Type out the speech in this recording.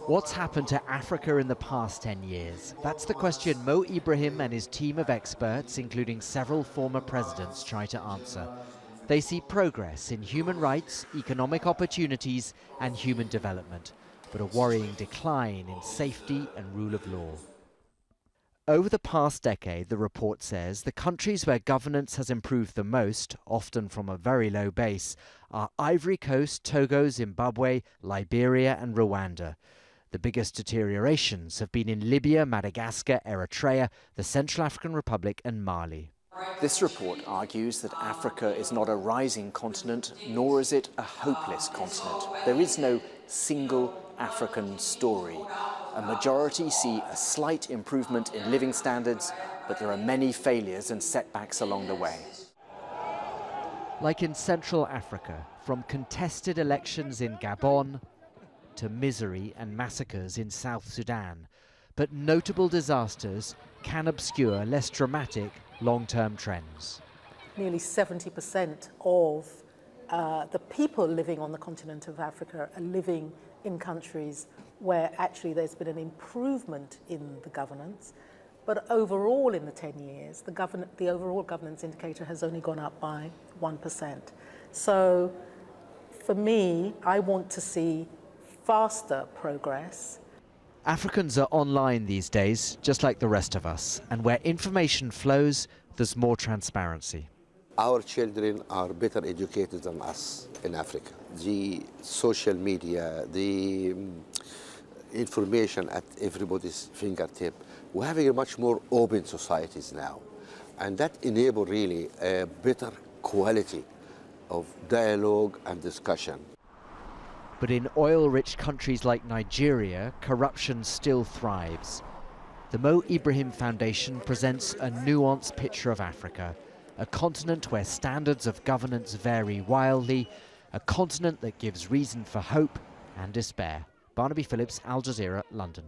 What's happened to Africa in the past 10 years? That's the question Mo Ibrahim and his team of experts, including several former presidents, try to answer. They see progress in human rights, economic opportunities and human development, but a worrying decline in safety and rule of law. Over the past decade, the report says, the countries where governance has improved the most, often from a very low base, are Ivory Coast, Togo, Zimbabwe, Liberia and Rwanda. The biggest deteriorations have been in Libya, Madagascar, Eritrea, the Central African Republic and Mali. This report argues that Africa is not a rising continent, nor is it a hopeless continent. There is no single African story. A majority see a slight improvement in living standards, but there are many failures and setbacks along the way. Like in Central Africa, from contested elections in Gabon to misery and massacres in South Sudan, but notable disasters can obscure less dramatic long-term trends. Nearly 70% of the people living on the continent of Africa are living in countries where actually there's been an improvement in the governance, but overall in the 10 years, the overall governance indicator has only gone up by 1%. So for me, I want to see faster progress. Africans are online these days, just like the rest of us, and where information flows, there's more transparency. Our children are better educated than us in Africa. The social media, the information at everybody's fingertip. We're having a much more open societies now. And that enables really a better quality of dialogue and discussion. But in oil-rich countries like Nigeria, corruption still thrives. The Mo Ibrahim Foundation presents a nuanced picture of Africa, a continent where standards of governance vary wildly, a continent that gives reason for hope and despair. Barnaby, Phillips, Al Jazeera, London.